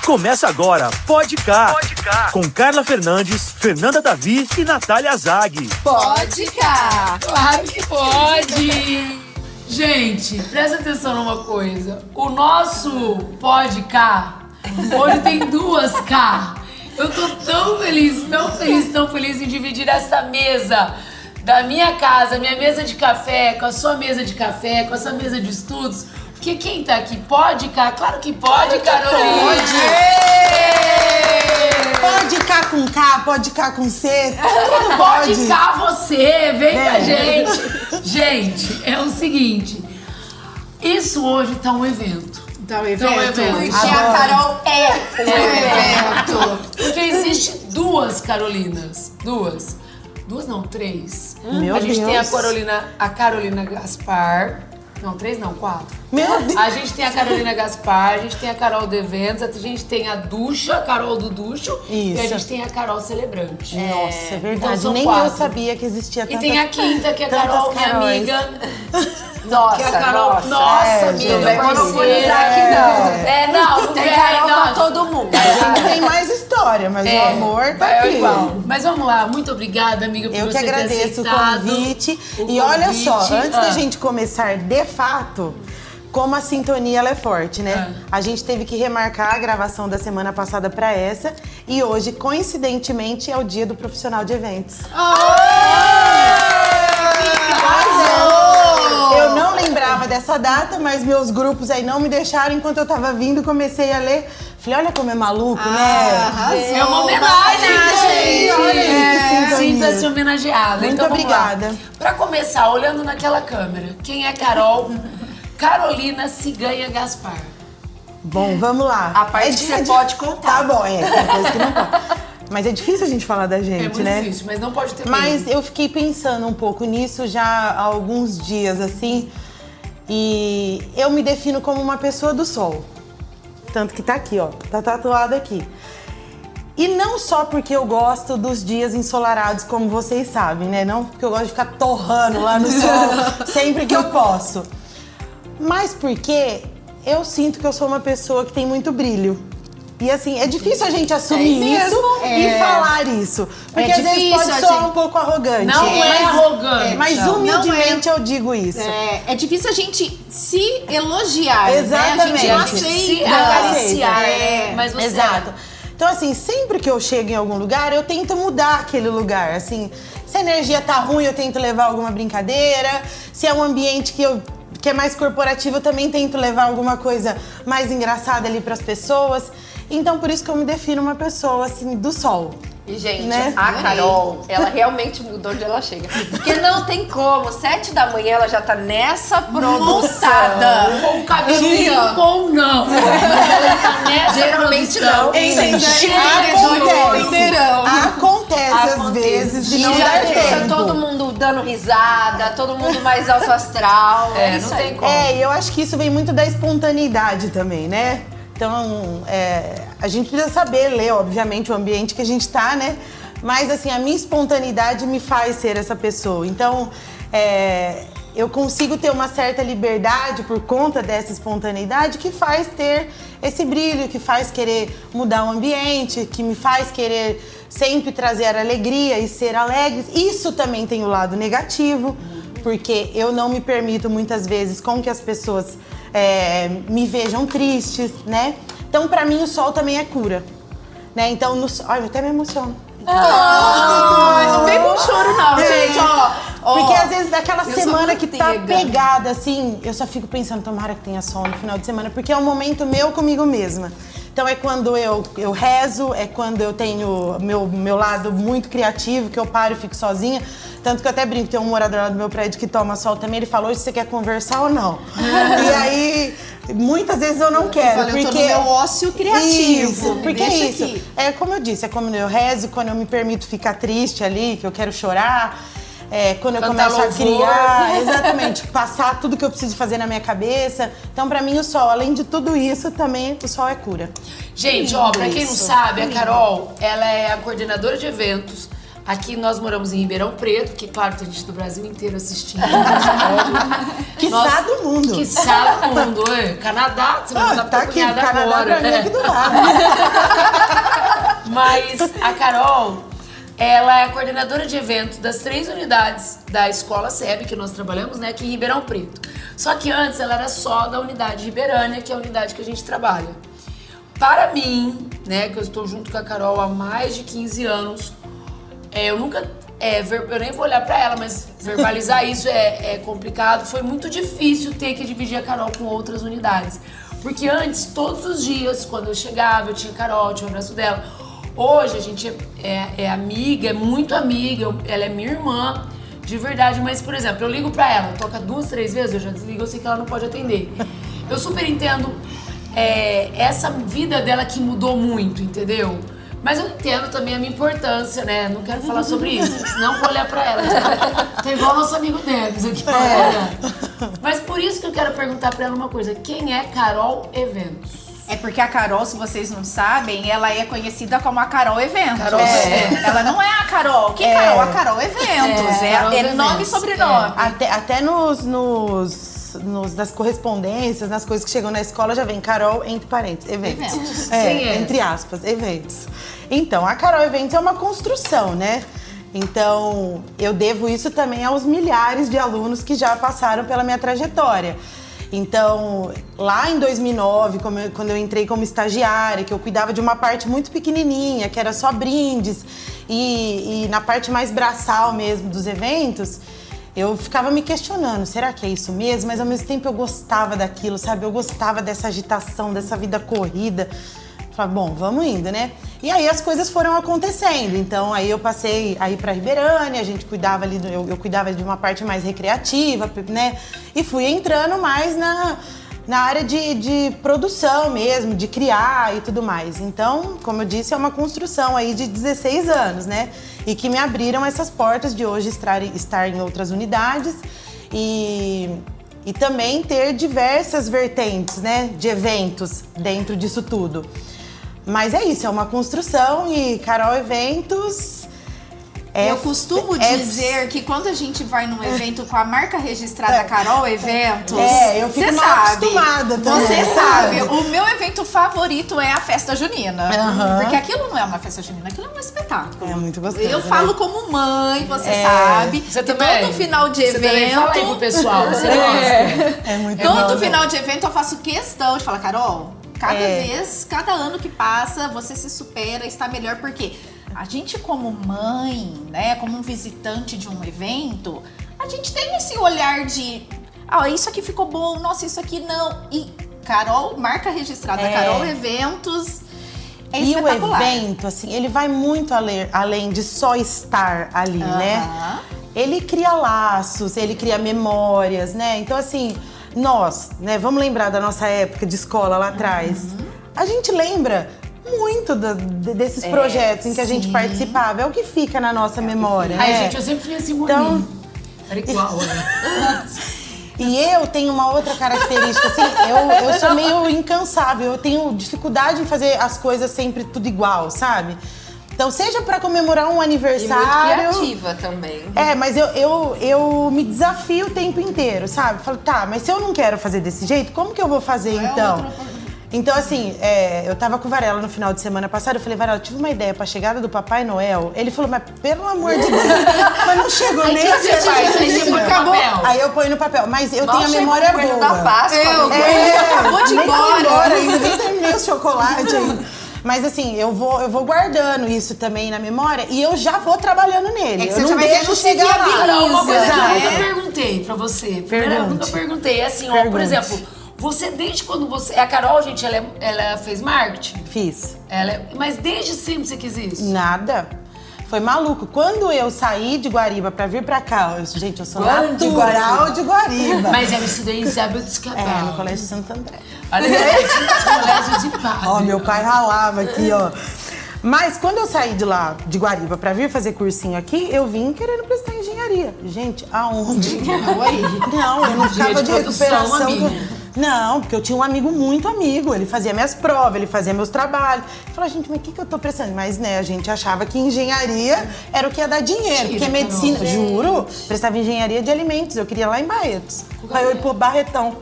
Começa agora, Pode Cá, com Carla Fernandes, Fernanda Davi e Natália Zag. Pode Cá, claro que pode! Gente, presta atenção numa coisa. O nosso Pode Cá, hoje tem 2K. Eu tô tão feliz em dividir essa mesa da minha casa, minha mesa de café, com a sua mesa de café, com essa mesa de estudos. Porque quem tá aqui pode cá? Claro que pode, Carolina! Pode cá com K, pode cá com C, tudo Pode pode. cá você, vem com a gente! Gente, é o seguinte, isso hoje tá um evento. Tá um evento. evento. Porque Adoro. a Carol é um evento. Porque existe 2 Carolinas. Duas não, 3. Meu a gente Deus. tem a Carolina Gaspar. Não, 3 não, 4. Meu Deus. A gente tem a Carolina Gaspar, a gente tem a Carol de Eventos, a gente tem a Ducha, a Carol do Ducho. E a Isso. gente tem a Carol Celebrante. Nossa, é verdade. Então são Nem 4. eu sabia que existia E tanta... tem a quinta, que é a tantas Carol, minha Caróis. amiga. Nossa, Que é a Carol, nossa amiga, Não vai parceira. monopolizar aqui, não. Não Tem vem, Carol pra não. todo mundo. A gente tem mais história, mas o amor tá é aqui. igual. Mas vamos lá, muito obrigada, amiga, por Eu que você ter agradeço o aceitado convite. o E olha só, convite. antes da gente começar de fato, como a sintonia ela é forte, né? A gente teve que remarcar a gravação da semana passada pra essa. E hoje, coincidentemente, é o dia do profissional de eventos. Eu não lembrava dessa data, mas meus grupos aí não me deixaram. Enquanto eu tava vindo, comecei a ler. Falei, olha como é maluco, né? É uma homenagem, gente. Olha aí, que sintonia. Sinta-se homenageada. Muito Então, vamos lá. obrigada. Pra começar, olhando naquela câmera, quem é Carol? Carolina Ciganha Gaspar. Bom, vamos lá. A parte que você pode contar. Tá bom, tem coisa que não pode. Mas é difícil a gente falar da gente, É muito né? difícil, mas não pode ter Mas medo. eu fiquei pensando um pouco nisso já há alguns dias, assim. E eu me defino como uma pessoa do sol. Tanto que tá aqui, ó. Tá tatuado aqui. E não só porque eu gosto dos dias ensolarados, como vocês sabem, né? Não porque eu gosto de ficar torrando lá no sol sempre que eu posso. Mas porque eu sinto que eu sou uma pessoa que tem muito brilho. E assim, é difícil a gente assumir isso e falar isso. Porque às vezes pode soar um pouco arrogante. Não é arrogante. Mas humildemente eu digo isso. É difícil a gente se elogiar, Exatamente. né? A gente não Se aceita. acariciar. É. Mas você... Exato. Então, assim, sempre que eu chego em algum lugar, eu tento mudar aquele lugar. Assim, se a energia tá ruim, eu tento levar alguma brincadeira. Se é um ambiente que é mais corporativo, eu também tento levar alguma coisa mais engraçada ali pras pessoas. Então, por isso que eu me defino uma pessoa, assim, do sol. E, gente, Né? a Carol, ela realmente mudou onde ela chega. Porque não tem como, 7 da manhã ela já tá nessa promoção. Com o cabelo limpo ou não. Mas ela está nessa Geralmente produção. não. Acontece às vezes de não Já dar deixa tempo. todo mundo dando risada, todo mundo mais alto astral. É, isso não aí. tem como. E eu acho que isso vem muito da espontaneidade também, né? Então, a gente precisa saber ler, obviamente, o ambiente que a gente tá, né? Mas, assim, a minha espontaneidade me faz ser essa pessoa. Então, eu consigo ter uma certa liberdade por conta dessa espontaneidade que faz ter esse brilho, que faz querer mudar o ambiente, que me faz querer sempre trazer alegria e ser alegre. Isso também tem o lado negativo, porque eu não me permito muitas vezes com que as pessoas me vejam tristes, né? Então, pra mim, o sol também é cura, né? Então, eu até me emociono. Não vem com choro, não, gente. Porque às vezes daquela sou semana que tá manteiga. pegada, assim, eu só fico pensando, tomara que tenha sol no final de semana, porque é um momento meu comigo mesma. Então é quando eu rezo, é quando eu tenho meu lado muito criativo, que eu paro e fico sozinha. Tanto que eu até brinco, tem um morador lá do meu prédio que toma sol também, ele falou, hoje você quer conversar ou não? E aí, muitas vezes eu não quero, Olha, porque... eu tô no meu ócio criativo. Isso, me porque é deixa isso. aqui. É como eu disse, é como eu rezo, quando eu me permito ficar triste ali, que eu quero chorar. Quando eu Cantar começo a louvor. criar, exatamente, passar tudo que eu preciso fazer na minha cabeça. Então, pra mim, o sol, além de tudo isso, também o sol é cura. Gente, ó, pra quem não sabe, a Carol, ela é a coordenadora de eventos Aqui nós moramos em Ribeirão Preto, que claro, tem gente do Brasil inteiro assistindo. Quiçá do mundo. Quiçá do mundo. Oi, Canadá, você vai mandar Tá pra aqui, cunhada Canadá agora. pra mim aqui do lado. Mas a Carol, ela é a coordenadora de eventos das 3 unidades da Escola SEB, que nós trabalhamos, né, aqui em Ribeirão Preto. Só que antes ela era só da unidade Ribeirânia, que é a unidade que a gente trabalha. Para mim, né, que eu estou junto com a Carol há mais de 15 anos, eu nunca, eu nem vou olhar pra ela, mas verbalizar isso é complicado. Foi muito difícil ter que dividir a Carol com outras unidades. Porque antes, todos os dias, quando eu chegava, eu tinha a Carol, eu tinha o abraço dela. Hoje a gente é amiga, é muito amiga, ela é minha irmã, de verdade. Mas, por exemplo, eu ligo pra ela, toca 2, 3 vezes, eu já desligo, eu sei que ela não pode atender. Eu super entendo essa vida dela que mudou muito, entendeu? Mas eu entendo também a minha importância, né? Não quero falar sobre isso, senão vou olhar pra ela. Tô igual nosso amigo Denis aqui. Mas por isso que eu quero perguntar pra ela uma coisa. Quem é Carol Eventos? É porque a Carol, se vocês não sabem, ela é conhecida como a Carol Eventos. Carol Eventos. Ela não é a Carol. Que Carol? A Carol Eventos. Carol É nome e Eventos. sobrenome. Até nas correspondências, nas coisas que chegam na escola, já vem Carol, entre parênteses, eventos. Eventos. Quem é? Entre aspas, eventos. Então, a Carol Eventos é uma construção, né? Então, eu devo isso também aos milhares de alunos que já passaram pela minha trajetória. Então, lá em 2009, quando eu entrei como estagiária, que eu cuidava de uma parte muito pequenininha, que era só brindes, e na parte mais braçal mesmo dos eventos, eu ficava me questionando, será que é isso mesmo? Mas ao mesmo tempo eu gostava daquilo, sabe? Eu gostava dessa agitação, dessa vida corrida. Falei, bom, vamos indo, né? E aí as coisas foram acontecendo. Então aí eu passei aí pra Ribeirânia, a gente cuidava ali, eu cuidava de uma parte mais recreativa, né? E fui entrando mais na área de produção mesmo, de criar e tudo mais. Então, como eu disse, é uma construção aí de 16 anos, né? E que me abriram essas portas de hoje estar em outras unidades e também ter diversas vertentes, né? De eventos dentro disso tudo. Mas é isso, é uma construção e Carol Eventos... Eu costumo dizer que quando a gente vai num evento com a marca registrada Carol Eventos, eu fico você mal sabe, acostumada também. Você sabe, o meu evento favorito é a festa junina. Aham. Porque aquilo não é uma festa junina, aquilo é um espetáculo. É muito gostoso, Eu né? falo como mãe, você sabe. Você que também? todo final de Você também fala aí pro evento. pessoal, você gosta? É muito Todo bom. final de evento eu faço questão de falar, Carol, cada ano que passa, você se supera, está melhor, porque a gente como mãe, né, como um visitante de um evento, a gente tem esse olhar de, isso aqui ficou bom, nossa, isso aqui não. E Carol, marca registrada, Carol Eventos, é E o espetacular. evento, assim, ele vai muito além de só estar ali, né? Ele cria laços, ele cria memórias, né? Então, assim, nós, né, vamos lembrar da nossa época de escola lá atrás. A gente lembra muito desses projetos em que a gente participava. É o que fica na nossa memória, Ai, né? gente, eu sempre fui assim, Então- moninho. Era igual, né? E eu tenho uma outra característica, assim, eu sou meio incansável, eu tenho dificuldade em fazer as coisas sempre tudo igual, sabe? Então, seja pra comemorar um E muito aniversário... criativa também. Mas eu me desafio o tempo inteiro, sabe? Falo, tá, mas se eu não quero fazer desse jeito, como que eu vou fazer então? Então, assim, eu tava com o Varela no final de semana passado, eu falei, Varela, eu tive uma ideia pra chegada do Papai Noel. Ele falou, mas pelo amor de Deus, mas não chegou nem a você faz? Aí você põe no papel. Aí eu ponho no papel, mas eu tenho a chegou memória o coelho boa. da Páscoa. Acabou de ir nem fui embora. ainda, nem terminei o chocolate ainda. Mas assim, eu vou guardando isso também na memória e eu já vou trabalhando nele. É que eu você não já vai deixo vendo se chegar lá. viabiliza, Uma coisa que eu né? nunca perguntei pra você. Primeiro, eu nunca perguntei. É assim, ó, por Pergunte. exemplo, você desde quando você... A Carol, gente, ela fez marketing. Fiz. Mas desde sempre você quis isso? Nada. Foi maluco. Quando eu saí de Guariba pra vir pra cá, gente, eu sou Quando de natural de Guariba. Mas ela estudou em Isabel dos Cabral. No Colégio Santo André. Colégio de padre. Ó, meu pai ralava aqui, ó. Mas quando eu saí de lá, de Guariba, pra vir fazer cursinho aqui, eu vim querendo prestar engenharia. Gente, aonde? Não, eu não ficava de de produção, recuperação. amiga. Não, porque eu tinha um amigo muito amigo, ele fazia minhas provas, ele fazia meus trabalhos. Eu falava, gente, mas o que eu tô prestando? Mas, né, a gente achava que engenharia era o que ia dar dinheiro, porque medicina, juro, prestava engenharia de alimentos, eu queria lá em Barretos. Aí eu ia pro Barretão.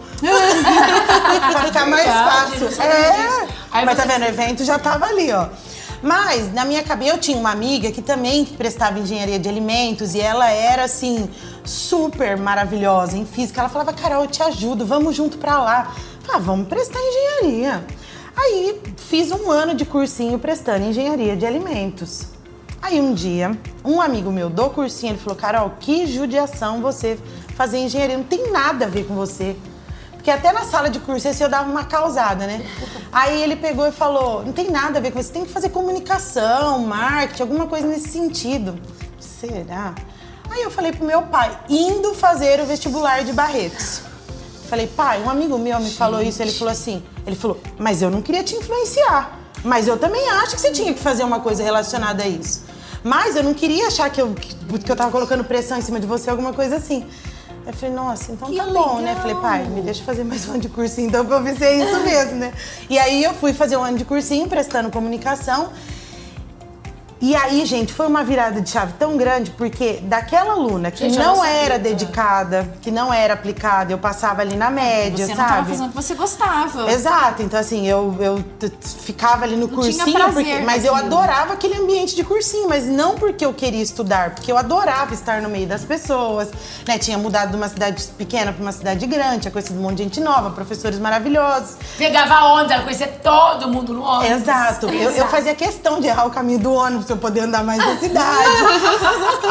Pra ficar mais fácil. Mas tá vendo, o evento já tava ali, ó. Mas, na minha cabeça, eu tinha uma amiga que também prestava engenharia de alimentos e ela era, assim, super maravilhosa em física. Ela falava, Carol, eu te ajudo, vamos junto pra lá. Vamos prestar engenharia. Aí, fiz 1 ano de cursinho prestando engenharia de alimentos. Aí, um dia, um amigo meu do cursinho, ele falou, Carol, que judiação você fazer engenharia, não tem nada a ver com você. Porque até na sala de curso, esse eu dava uma causada, né? Aí ele pegou e falou, não tem nada a ver com você, tem que fazer comunicação, marketing, alguma coisa nesse sentido. Será? Aí eu falei pro meu pai, indo fazer o vestibular de Barretos. Falei, pai, um amigo meu me falou isso, ele falou, mas eu não queria te influenciar. Mas eu também acho que você tinha que fazer uma coisa relacionada a isso. Mas eu não queria achar que eu tava colocando pressão em cima de você, alguma coisa assim. Eu falei, nossa, então tá bom, né? Falei, pai, me deixa fazer mais 1 ano de cursinho, então pra eu ver se é isso mesmo, né? E aí eu fui fazer 1 ano de cursinho, prestando comunicação. E aí, gente, foi uma virada de chave tão grande, porque daquela aluna que não era dedicada, que não era aplicada, eu passava ali na média, você sabe? não tava fazendo o que você gostava. Exato, então assim, eu ficava ali no cursinho, tinha prazer mas eu naquilo. adorava aquele ambiente de cursinho, mas não porque eu queria estudar, porque eu adorava estar no meio das pessoas, né? Tinha mudado de uma cidade pequena para uma cidade grande, tinha conhecido um monte de gente nova, professores maravilhosos. Pegava onda, conhecia todo mundo no ônibus. Exato. Eu fazia questão de errar o caminho do ônibus pra eu poder andar mais na cidade.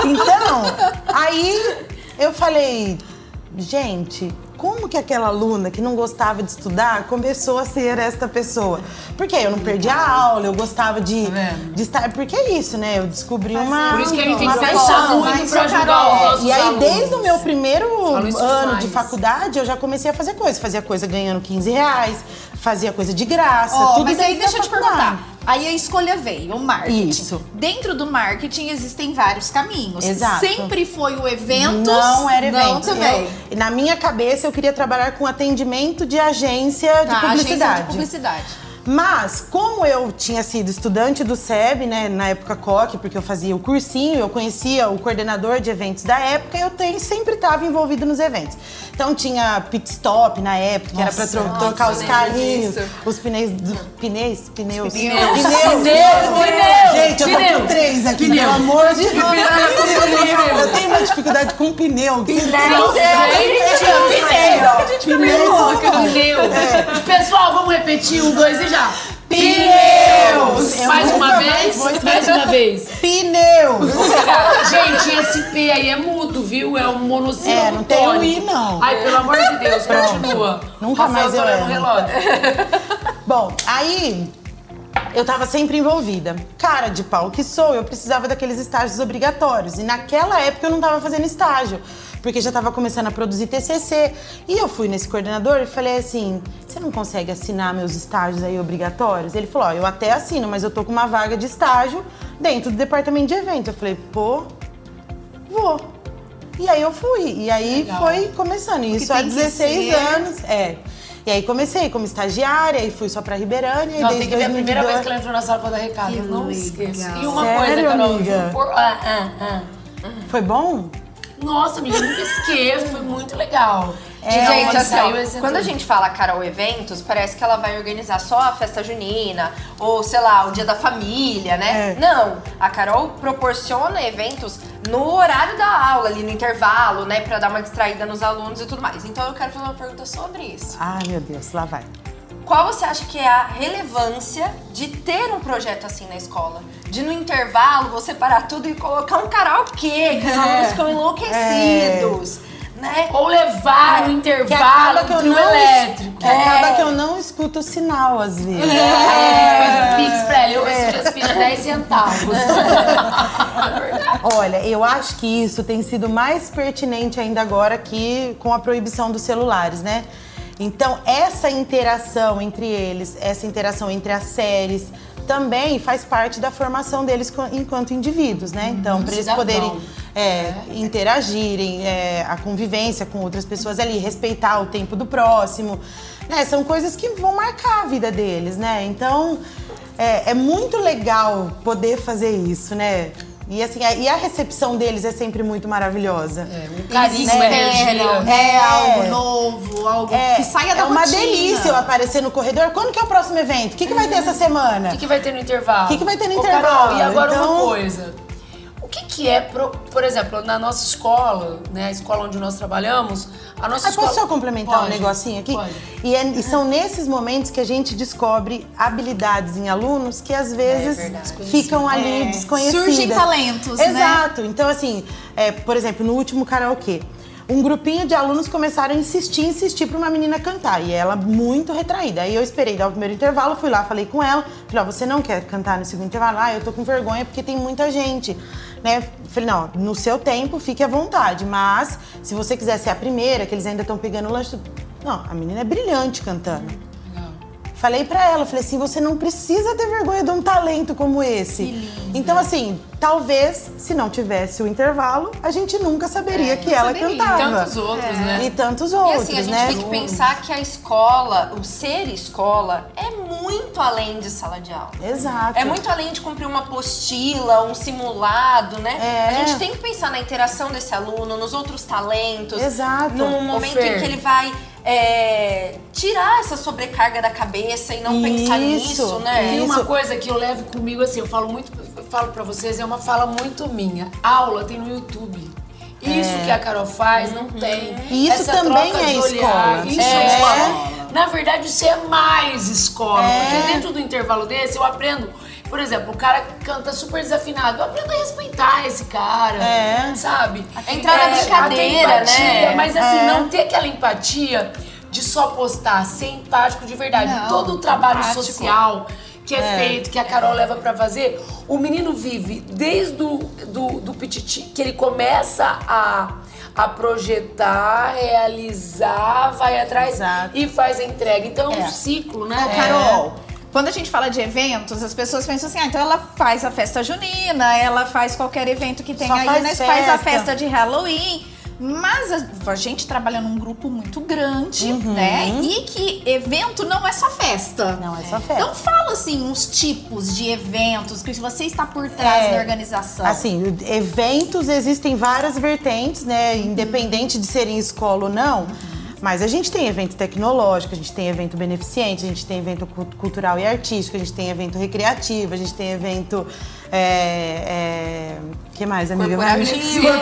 Então, aí eu falei, gente, como que aquela aluna que não gostava de estudar começou a ser esta pessoa? Porque eu não perdia a aula, eu gostava de estar... Porque é isso, né? Eu descobri uma Por isso que a gente tem que uma pensar paixão. muito pra ajudar os nossos E aí, alunos. desde o meu primeiro Falo isso ano demais. de faculdade, eu já comecei a fazer coisa. Fazia coisa ganhando R$15, fazia coisa de graça, tudo mas aí dentro deixa eu da te faculdade. perguntar. Aí a escolha veio, o marketing. Isso. Dentro do marketing existem vários caminhos. Exato. Sempre foi o eventos? Não era evento. Não também. Na minha cabeça, eu queria trabalhar com atendimento de agência de publicidade. Agência de publicidade. Mas, como eu tinha sido estudante do SEB, né, na época COC, porque eu fazia o cursinho, eu conhecia o coordenador de eventos da época, eu sempre estava envolvido nos eventos. Então tinha pit stop na época, que era pra trocar os carrinhos, os pneus. Pneus. Gente, eu tô com 3 aqui, pelo amor de Deus. Eu tenho uma dificuldade com pneu. Pneu. Pessoal, vamos repetir 1, 2 e já. Pneus! Mais uma vez? Mais uma vez. Pneus! Gente, esse P aí é mudo, viu? É um monossílabo não tem o tônico. I, não. Ai, pelo amor de Deus, continua. Nunca Rafael mais eu tá olhando o erro. relógio. Bom, aí eu tava sempre envolvida. Cara de pau que sou, eu precisava daqueles estágios obrigatórios. E naquela época eu não tava fazendo estágio, porque já tava começando a produzir TCC. E eu fui nesse coordenador e falei assim, você não consegue assinar meus estágios aí obrigatórios? Ele falou, ó, eu até assino, mas eu tô com uma vaga de estágio dentro do departamento de eventos. Eu falei, pô, vou. E aí eu fui. E aí Legal. foi começando. Isso há tem que 16 ser. anos. E aí comecei como estagiária e fui só pra Ribeirânia. Não, e tem desde que ver a primeira 2022 vez que ela entrou na sala pra dar recado. Eu não esqueço. E uma Sério, coisa, Carol. amiga? Foi bom? Nossa, amiga, eu nunca esqueço. Foi muito legal. Gente, onde assim, saiu ó, esse quando a tudo. gente fala Carol Eventos, parece que ela vai organizar só a festa junina, ou sei lá, o dia da família, né? É. Não, a Carol proporciona eventos no horário da aula, ali no intervalo, né? Pra dar uma distraída nos alunos e tudo mais. Então eu quero fazer uma pergunta sobre isso. Ai, meu Deus, lá vai. Qual você acha que é a relevância de ter um projeto assim na escola? De no intervalo você parar tudo e colocar um karaokê, que os alunos ficam enlouquecidos, né? Ou levar no intervalo pro elétrico. Acaba que eu não escuto o sinal, às vezes. A gente faz um pix pra ela. Eu esse dia fiz 10 centavos. Olha, eu acho que isso tem sido mais pertinente ainda agora que com a proibição dos celulares, né? Então, essa interação entre eles, essa interação entre as séries, também faz parte da formação deles enquanto indivíduos, né? Então, para eles cidadão. poderem interagirem, a convivência com outras pessoas ali, respeitar o tempo do próximo, né? São coisas que vão marcar a vida deles, né? Então, é muito legal poder fazer isso, né? E assim, a recepção deles é sempre muito maravilhosa. Um carinho, uma energia. Algo novo, algo que saia da rotina. É uma delícia eu aparecer no corredor. Quando que é o próximo evento? O que vai ter essa semana? O que vai ter no intervalo? O que vai ter no Ô, intervalo? Carol, e agora Então... uma coisa. O que é, por exemplo, na nossa escola, né, a escola onde nós trabalhamos, a nossa escola... Posso só complementar um negocinho aqui? Pode. E são nesses momentos que a gente descobre habilidades em alunos que às vezes ficam ali desconhecidas. Surgem talentos, né? Exato. Então, assim, por exemplo, no último karaokê, um grupinho de alunos começaram a insistir pra uma menina cantar. E ela muito retraída. Aí eu esperei dar o primeiro intervalo, fui lá, falei com ela. Falei, você não quer cantar no segundo intervalo? Eu tô com vergonha porque tem muita gente. Né? Falei, não, no seu tempo, fique à vontade. Mas, se você quiser ser a primeira, que eles ainda estão pegando o lanche... Não, a menina é brilhante cantando. Falei pra ela, falei assim, você não precisa ter vergonha de um talento como esse. Que lindo. Então, assim, talvez, se não tivesse o intervalo, a gente nunca saberia que ela cantava. E tantos outros, né? E tantos E outros, assim, a gente né? tem que pensar que a escola, o ser escola, é muito além de sala de aula. Exato. É muito além de cumprir uma apostila, um simulado, né? A gente tem que pensar na interação desse aluno, nos outros talentos. Exato. Num momento em que ele vai tirar essa sobrecarga da cabeça e não pensar nisso, né? Tem uma coisa que eu levo comigo, assim, eu falo pra vocês, é uma fala muito minha. Aula tem no YouTube. Isso que a Carol faz, não tem. E isso essa também troca é de olhar, escola. Isso é escola. Na verdade, isso é mais escola. Porque dentro do intervalo desse, eu aprendo... Por exemplo, o cara canta super desafinado. Eu aprendo a respeitar esse cara, sabe? Entrar na brincadeira, empatia, né? Mas assim, não ter aquela empatia de só postar, ser empático de verdade. Não, todo o trabalho empático. social que é feito, que a Carol leva pra fazer, o menino vive desde do pititi, que ele começa a projetar, realizar, vai atrás e faz a entrega. Então é um ciclo, né? Carol, quando a gente fala de eventos, as pessoas pensam assim, então ela faz a festa junina, ela faz qualquer evento que tem Só aí, faz faz a festa. festa de Halloween. Mas a gente trabalha num grupo muito grande, né? E que evento não é só festa. Não é só festa. Então fala, assim, uns tipos de eventos que você está por trás da organização. Assim, eventos existem várias vertentes, né? Independente de serem escola ou não. Mas a gente tem evento tecnológico, a gente tem evento beneficente, a gente tem evento cultural e artístico, a gente tem evento recreativo, a gente tem evento... que mais, amiga?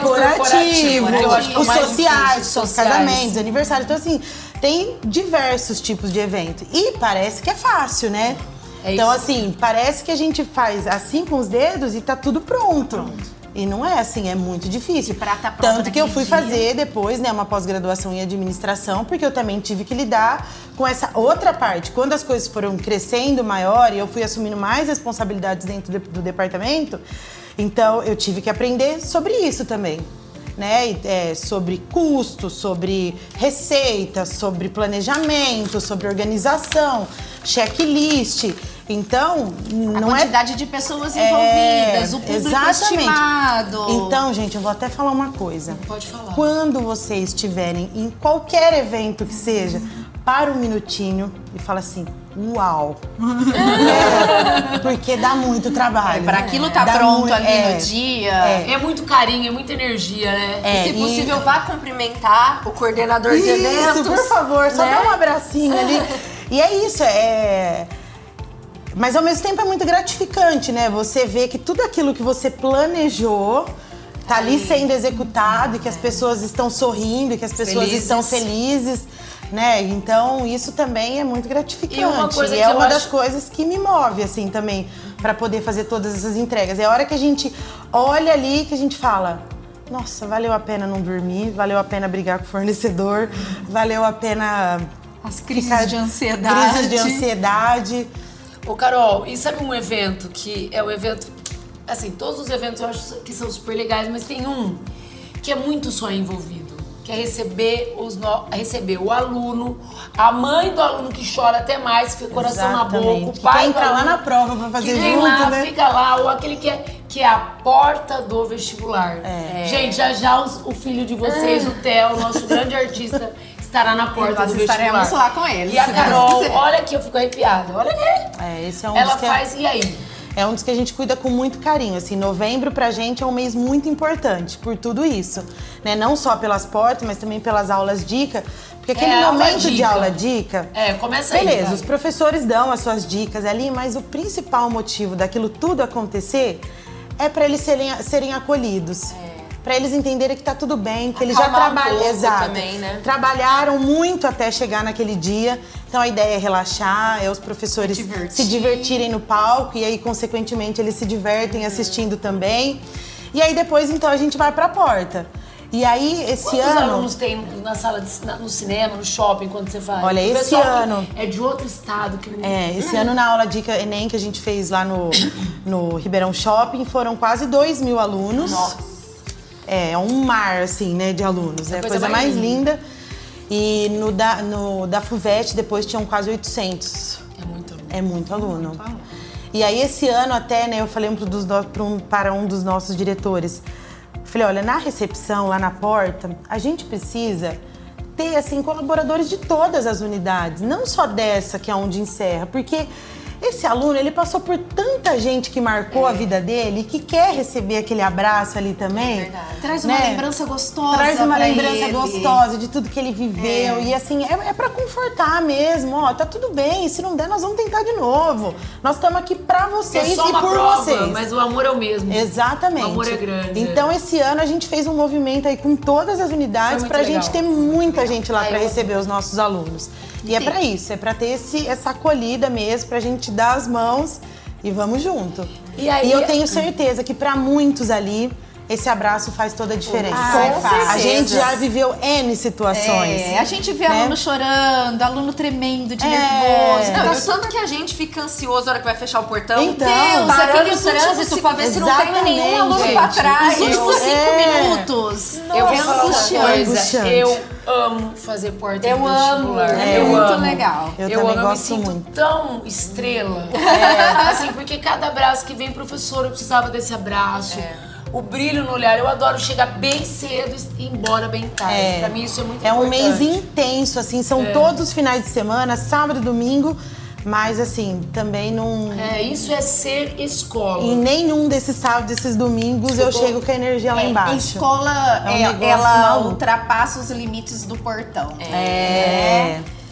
Corporativo. Eu acho que é o Os mais sociais, difícil, os casamentos, aniversários. Então, assim, tem diversos tipos de evento. E parece que é fácil, né? Então, assim, parece que a gente faz assim com os dedos e tá tudo pronto. E não é assim, é muito difícil. Prata pronta Tanto que eu fui naquele dia. fazer depois, né, uma pós-graduação em administração, porque eu também tive que lidar com essa outra parte. Quando as coisas foram crescendo maior e eu fui assumindo mais responsabilidades dentro do departamento, então eu tive que aprender sobre isso também. Né? Sobre custo, sobre receita, sobre planejamento, sobre organização, checklist. Então, A não quantidade de pessoas envolvidas, o público estimado. Então, gente, eu vou até falar uma coisa. Pode falar. Quando vocês estiverem em qualquer evento que seja, para um minutinho e fala assim, uau. Porque dá muito trabalho. Para aquilo tá Dá pronto muito- ali no dia. É muito carinho, é muita energia, né? Se possível, vá cumprimentar o coordenador de eventos. Isso, por favor, só dá um abracinho ali. E é isso, Mas ao mesmo tempo é muito gratificante, né? Você vê que tudo aquilo que você planejou tá ali sendo executado e que as pessoas estão sorrindo, e que as pessoas estão felizes, né? Então isso também é muito gratificante. E uma coisa E que é eu uma das acho- coisas que me move, assim, também, pra poder fazer todas essas entregas. É a hora que a gente olha ali que a gente fala... Nossa, valeu a pena não dormir, valeu a pena brigar com o fornecedor, valeu a pena... As crises de ansiedade. Crises de ansiedade. Ô, Carol, e sabe um evento que é o evento... Assim, todos os eventos eu acho que são super legais, mas tem um que é muito sonho envolvido. Que é receber o aluno, a mãe do aluno que chora até mais, fica o coração na boca, o Que pai quer do entrar lá aluno na prova pra fazer que vem junto, lá, né? fica lá, ou aquele que que é a porta do vestibular. Gente, já o filho de vocês, o Theo, nosso grande artista, estará na porta Nós do vestibular. estaremos lá com ele. E a Carol, olha aqui, eu fico arrepiada. Olha aqui. Esse é um Ela dos que faz, e aí? é um dos que a gente cuida com muito carinho. Assim, novembro pra gente é um mês muito importante por tudo isso, né? Não só pelas portas, mas também pelas aulas dica. Porque aquele aula momento de dica. aula dica. Começa aí. Beleza, vai. os professores dão as suas dicas ali, mas o principal motivo daquilo tudo acontecer é para eles serem acolhidos. Pra eles entenderem que tá tudo bem, que eles já Acalmar um trabalham. pouco Exato. também, né? Trabalharam muito até chegar naquele dia. Então a ideia é relaxar, é os professores se divertirem no palco e aí, consequentemente, eles se divertem assistindo também. E aí depois, então, a gente vai pra porta. E aí, esse Quantos ano. alunos tem na sala, no cinema, no shopping, quando você faz? Olha, O esse pessoal que ano- é de outro estado. Que Esse ano na aula Dica Enem que a gente fez lá no Ribeirão Shopping, foram quase 2.000 alunos. Nossa. É um mar, assim, né, de alunos. É a coisa mais linda. E no da FUVEST depois tinham quase 800. É muito aluno. É muito aluno. E aí esse ano até, né, eu falei para um dos nossos diretores. Falei, olha, na recepção, lá na porta, a gente precisa ter, assim, colaboradores de todas as unidades. Não só dessa, que é onde encerra. Porque esse aluno, ele passou por tanta gente que marcou a vida dele e que quer receber aquele abraço ali também. verdade. Traz uma né? lembrança gostosa. Traz uma pra lembrança ele. gostosa de tudo que ele viveu. E assim, é pra confortar mesmo. Ó, tá tudo bem. Se não der, nós vamos tentar de novo. Nós estamos aqui pra vocês É só e uma por prova, vocês. mas o amor é o mesmo. Exatamente. O amor é grande. Então, esse ano a gente fez um movimento aí com todas as unidades Foi muito pra legal. gente ter muita gente lá pra eu- receber os nossos alunos. E é pra isso, é pra ter essa acolhida mesmo, pra gente dar as mãos e vamos junto. E aí- eu tenho certeza que pra muitos ali, esse abraço faz toda a diferença. Com certeza. A gente já viveu N situações. A gente vê né? aluno chorando, aluno tremendo de É. nervoso. Não, Então, e tanto que a gente fica ansioso na hora que vai fechar o portão. Então, parando aqueles o trânsito últimos pra ver se não tem nenhum aluno Exatamente, pra gente. trás. os últimos 5 Eu minutos. vou é falar uma angustiante. coisa, Angustiante. eu amo fazer porta Eu do amo, vestibular. é eu muito amo. legal. Eu Eu também amo, eu me gosto sinto muito. tão estrela. Assim, porque cada abraço que vem, professor, eu precisava desse abraço. O brilho no olhar, eu adoro chegar bem cedo e ir embora bem tarde. Pra mim isso é muito É um importante. mês intenso, assim, são todos os finais de semana, sábado e domingo, mas assim, também não. Isso é ser escola. Em nenhum desses sábados, desses domingos, eu chego com a energia lá A embaixo. escola, É um negócio ela maluco. ultrapassa os limites do portão.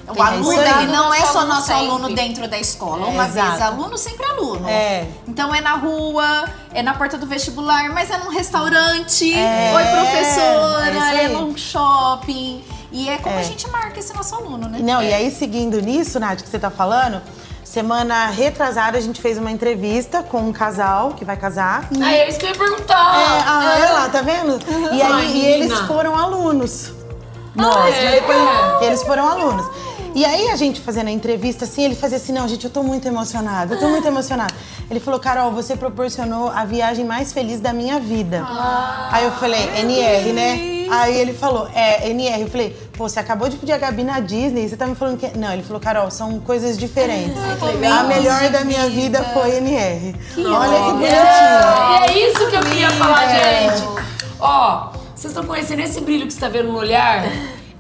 O Tem aluno, isso aí. ele não é só nosso sempre. aluno dentro da escola. Uma exato. vez aluno, sempre aluno. É. Então é na rua, é na porta do vestibular, mas é num restaurante. Oi, professora, é isso aí. é num shopping. E é como a gente marca esse nosso aluno, né? Não, e aí seguindo nisso, Nath, que você tá falando, semana retrasada a gente fez uma entrevista com um casal que vai casar. Aí é isso que eu ia perguntar. Olha lá, tá vendo? E aí Ai, e eles menina. foram alunos. Nossa, é? mas depois eles foram alunos. E aí a gente fazendo a entrevista assim, ele fazia assim, não, gente, eu tô muito emocionada, eu tô muito emocionada. Ele falou, Carol, você proporcionou a viagem mais feliz da minha vida. Aí eu falei, NR, né? Aí ele falou, NR. Eu falei, pô, você acabou de pedir a Gabi na Disney, você tá me falando que... Não, ele falou, Carol, são coisas diferentes. A melhor da minha vida foi NR. Olha que bonitinho. E é isso que eu queria falar, gente. Ó, vocês estão conhecendo esse brilho que você tá vendo no olhar?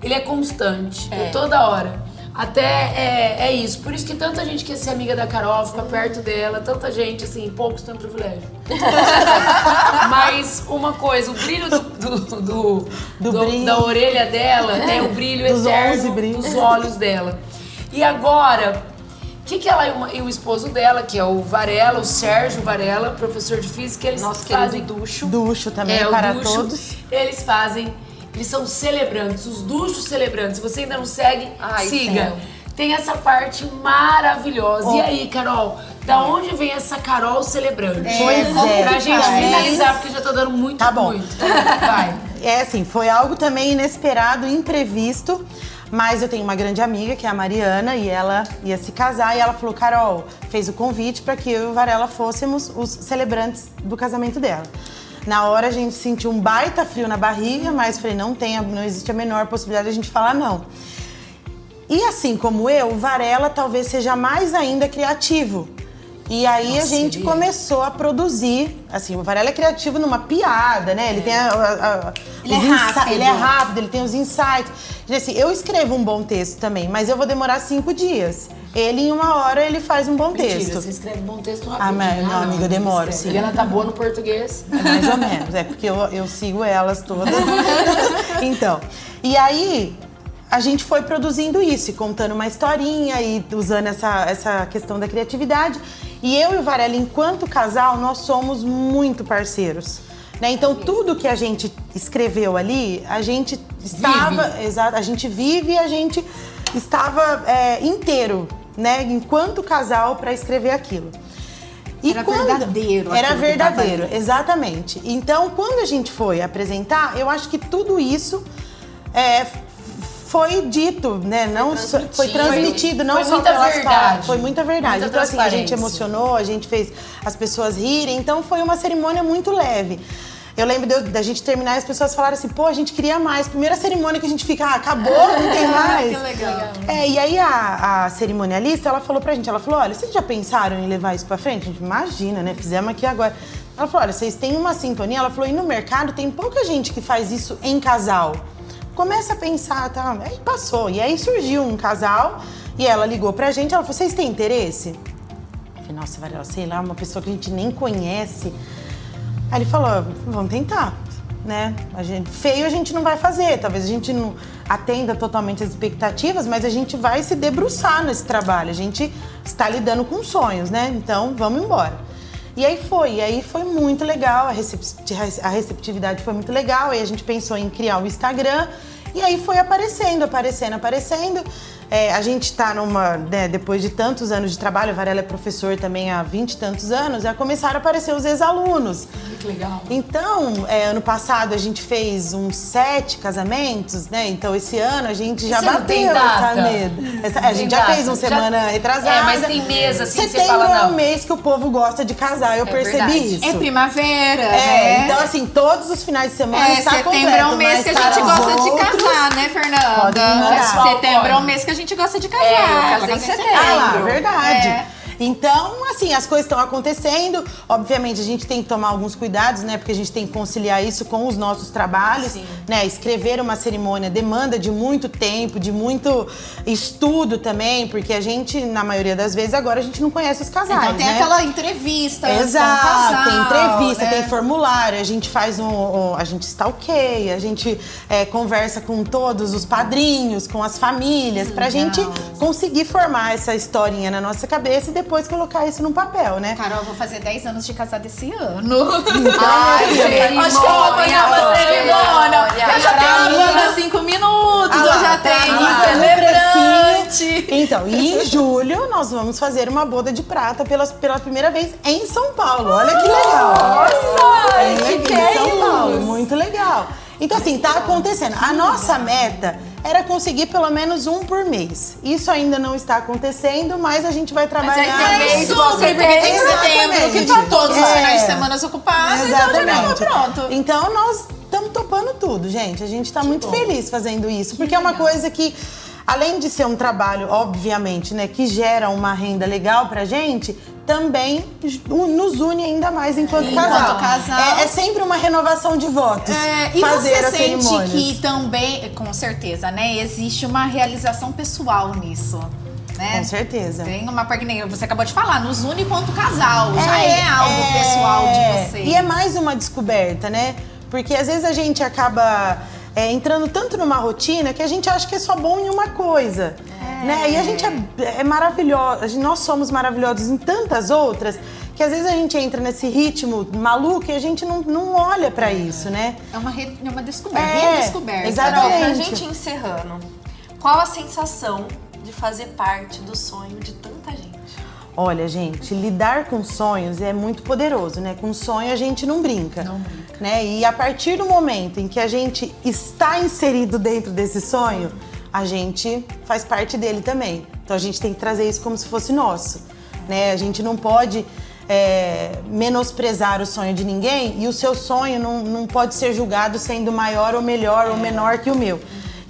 Ele é constante, é toda hora. Até é isso. Por isso que tanta gente quer ser amiga da Carol, fica perto dela, tanta gente, assim, poucos têm privilégio. Mas uma coisa, o brilho brilho. da orelha dela é o brilho Dos 11 eterno brilhos. dos olhos dela. E agora, o que ela e o esposo dela, que é o Varela, o Sérgio Varela, professor de física, eles Nosso fazem querido Ducho. Ducho também, o para Ducho, todos. Eles são celebrantes, os Duchos celebrantes. Se você ainda não segue, Ai, siga. sim. Tem essa parte maravilhosa. E aí, Carol, da onde vem essa Carol celebrante? Pois é. Pra gente finalizar, porque já tá dando muito, Tá bom. muito. Vai. É assim, foi algo também inesperado, imprevisto, mas eu tenho uma grande amiga, que é a Mariana, e ela ia se casar, e ela falou, Carol, fez o convite para que eu e o Varela fôssemos os celebrantes do casamento dela. Na hora a gente sentiu um baita frio na barriga, mas falei, não existe a menor possibilidade de a gente falar não. E assim como eu, o Varela talvez seja mais ainda criativo. E aí Nossa, a gente ele- começou a produzir, assim, o Varela é criativo numa piada, né? Ele tem Ele é os rápido. ele é rápido, ele tem os insights. Gente, assim, eu escrevo um bom texto também, mas eu vou demorar 5 dias. Ele, em 1 hora, ele faz um bom Mentira, texto. você escreve um bom texto rápido. Ah, mas, não, amiga, eu demoro, escreve. sim. E ela tá boa no português. É mais ou menos, é porque eu sigo elas todas. Então, e aí a gente foi produzindo isso, e contando uma historinha e usando essa questão da criatividade. E eu e o Varela, enquanto casal, nós somos muito parceiros. Né? Então, tudo que a gente escreveu ali, a gente estava... Exato, a gente vive e a gente estava inteiro, né? Enquanto casal, para escrever aquilo. E Era verdadeiro Era aquilo que tava verdadeiro, ali. exatamente. Então, quando a gente foi apresentar, eu acho que tudo isso foi dito, né? Não só- foi transmitido, não Foi só muita pelas verdade. palavras. Foi muita verdade. Muita Então, assim, a gente transparência. emocionou, a gente fez as pessoas rirem. Então, foi uma cerimônia muito leve. Eu lembro da gente terminar e as pessoas falaram assim, pô, a gente queria mais. Primeira cerimônia que a gente fica, acabou, não tem mais. Que legal. E aí a cerimonialista, ela falou pra gente, ela falou, olha, vocês já pensaram em levar isso pra frente? A gente, imagina, né? Fizemos aqui agora. Ela falou, olha, vocês têm uma sintonia? Ela falou, e no mercado tem pouca gente que faz isso em casal. Começa a pensar, tá? Aí passou. E aí surgiu um casal e ela ligou pra gente, ela falou, vocês têm interesse? Eu falei, nossa, Varela, sei lá, uma pessoa que a gente nem conhece. Aí ele falou, vamos tentar, né? Feio a gente não vai fazer, talvez a gente não atenda totalmente as expectativas, mas a gente vai se debruçar nesse trabalho, a gente está lidando com sonhos, né? Então, vamos embora. E aí foi muito legal, a receptividade foi muito legal, aí a gente pensou em criar o Instagram, e aí foi aparecendo. A gente tá né, depois de tantos anos de trabalho, a Varela é professor também há 20 e tantos anos, já começaram a aparecer os ex-alunos. Que legal. Então, ano passado a gente fez uns 7 casamentos, né? Então esse ano a gente já Você não tem bateu essa data? meta. A gente Tem já data? fez uma Já- semana retrasada. mas tem mês assim que você Setembro fala, é não. um mês que o povo gosta de casar, eu percebi verdade. isso. É primavera, né? Então assim, todos os finais de semana está setembro completo, é um mês mas que a para gente os gosta de outros- casar, né, Fernanda? Podem mandar. Setembro é um mês que a gente gosta de casar. eu casei em setembro. Ah lá, verdade. É. Então, assim, as coisas estão acontecendo. Obviamente, a gente tem que tomar alguns cuidados, né? Porque a gente tem que conciliar isso com os nossos trabalhos. Sim. Né? Escrever uma cerimônia demanda de muito tempo, de muito estudo também, porque a gente, na maioria das vezes, agora a gente não conhece os casais, Então tem né? aquela entrevista. Exato, com o casal, tem entrevista, né? tem formulário, a gente faz a gente stalkeia, a gente conversa com todos os padrinhos, com as famílias, pra gente conseguir formar essa historinha na nossa cabeça e depois colocar isso no papel, né? Carol, eu vou fazer 10 anos de casada esse ano. Ai, cerimônia, Acho que eu vou fazer uma cerimônia. Eu já tenho uma banda 5 minutos, eu já tenho uma celebrante. Então, e em julho nós vamos fazer uma boda de prata pela primeira vez em São Paulo. Olha que legal! Nossa! Em São Paulo, muito legal. Então, assim, tá acontecendo. A nossa meta era conseguir pelo menos um por mês. Isso ainda não está acontecendo, mas a gente vai trabalhar. É super, porque tem setembro que tá todos os finais de semana ocupados, então já não tá pronto. Então nós estamos topando tudo, gente. A gente está muito feliz fazendo isso, porque é uma coisa que, além de ser um trabalho, obviamente, né, que gera uma renda legal pra gente, também nos une ainda mais enquanto casal. casal. É sempre uma renovação de votos. E fazer você as sente cerimônias. que também, com certeza, né, existe uma realização pessoal nisso, né? Com certeza. Tem uma parte que nem você acabou de falar, nos une quanto casal, já é algo pessoal de vocês. E é mais uma descoberta, né? Porque às vezes a gente acaba entrando tanto numa rotina que a gente acha que é só bom em uma coisa. Né? E a gente é maravilhosa, nós somos maravilhosos em tantas outras que às vezes a gente entra nesse ritmo maluco e a gente não olha pra isso, né? É uma descoberta, redescoberta. exatamente. Carol, pra gente encerrando, qual a sensação de fazer parte do sonho de tanta gente? Olha, gente, lidar com sonhos é muito poderoso, né? Com sonho a gente não brinca. Não brinca. Né? E a partir do momento em que a gente está inserido dentro desse sonho, a gente faz parte dele também. Então a gente tem que trazer isso como se fosse nosso, né? A gente não pode menosprezar o sonho de ninguém e o seu sonho não pode ser julgado sendo maior ou melhor ou menor que o meu.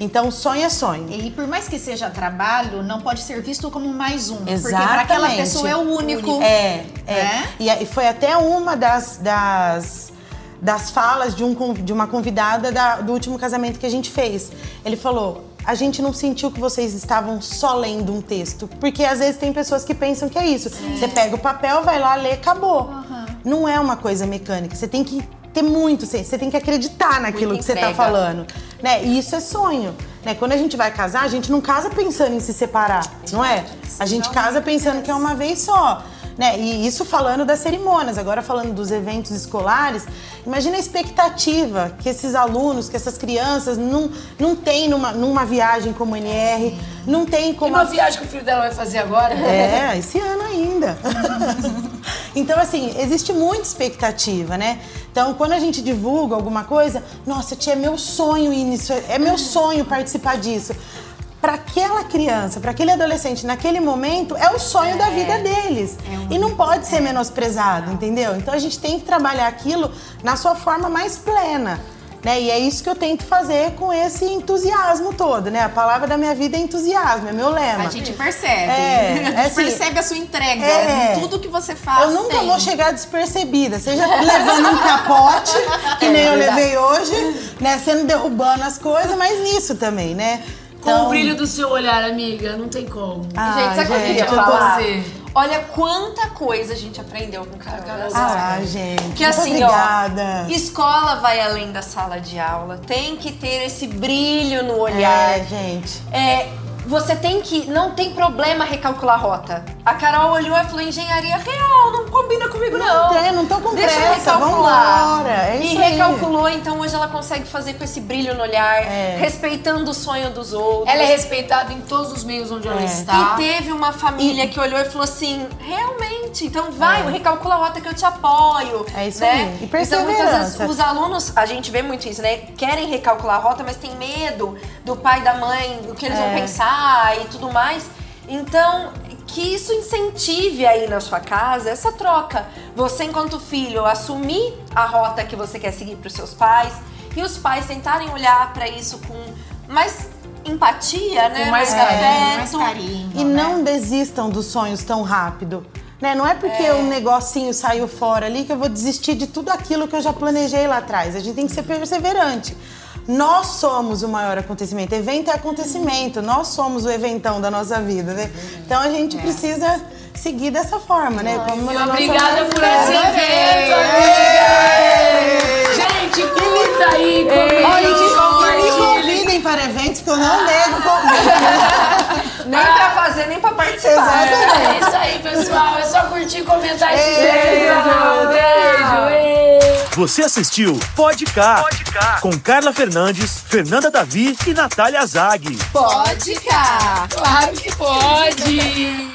Então, sonho é sonho. E por mais que seja trabalho, não pode ser visto como mais um. Porque Exatamente. para aquela pessoa é o único. É. Né? E foi até uma das falas de uma convidada do último casamento que a gente fez. Ele falou: a gente não sentiu que vocês estavam só lendo um texto. Porque às vezes tem pessoas que pensam que é isso. Você pega o papel, vai lá, lê, acabou. Não é uma coisa mecânica. Você tem que ter muito, você tem que acreditar naquilo que você tá falando. Né? E isso é sonho. Né? Quando a gente vai casar, a gente não casa pensando em se separar, não é? A gente casa pensando que é uma vez só. Né? E isso falando das cerimônias, agora falando dos eventos escolares, imagina a expectativa que esses alunos, que essas crianças não têm numa viagem como NR, não tem como... E uma viagem que o filho dela vai fazer agora? É, esse ano ainda. Então, assim, existe muita expectativa, né? Então, quando a gente divulga alguma coisa, nossa, tia, é meu sonho ir nisso, é meu sonho participar disso. Para aquela criança, para aquele adolescente, naquele momento, é o sonho da vida deles. E não pode ser menosprezado, entendeu? Então a gente tem que trabalhar aquilo na sua forma mais plena. Né? E é isso que eu tento fazer com esse entusiasmo todo, né? A palavra da minha vida é entusiasmo, é meu lema. A gente percebe. A gente percebe a sua entrega. Tudo que você faz. Eu nunca vou chegar despercebida, seja levando um capote, que nem eu levei hoje, né? Sendo derrubando as coisas, mas nisso também, né? Com o brilho do seu olhar, amiga, não tem como. Gente, sabe o que eu queria com falar? você. Olha quanta coisa a gente aprendeu com o Carol. Gente, Que assim, obrigada. Escola vai além da sala de aula. Tem que ter esse brilho no olhar. Gente. Você não tem problema recalcular a rota. A Carol olhou e falou: engenharia real, não combina comigo não. Não tô com Deixa eu pressa, recalcular. vambora. É E isso aí. recalculou, então hoje ela consegue fazer com esse brilho no olhar, respeitando o sonho dos outros. Ela é respeitada em todos os meios onde ela está. E teve uma família que olhou e falou assim: realmente, então vai, recalcula a rota que eu te apoio. É isso né? aí. E perseverança. Então, muitas vezes, os alunos, a gente vê muito isso, né? Querem recalcular a rota, mas tem medo do pai e da mãe, do que eles vão pensar e tudo mais. Então, que isso incentive aí na sua casa essa troca. Você, enquanto filho, assumir a rota que você quer seguir para os seus pais e os pais tentarem olhar para isso com mais empatia, né? Com mais carinho. E não desistam dos sonhos tão rápido. Né? Não é porque um negocinho saiu fora ali que eu vou desistir de tudo aquilo que eu já planejei lá atrás. A gente tem que ser perseverante. Nós somos o maior acontecimento. Evento é acontecimento. Nós somos o eventão da nossa vida, né? Então a gente precisa seguir dessa forma, né? Como na nossa Obrigada por esse evento, amiga! Gente, curta aí, me convidem para eventos que eu não nego convite. Nem pra fazer, nem pra participar. É isso aí, pessoal. É só curtir e comentar esse vídeo. Beijo. Você assistiu Pode Cá, com Carla Fernandes, Fernanda Davi e Natália Zag. Pode cá. Claro que pode.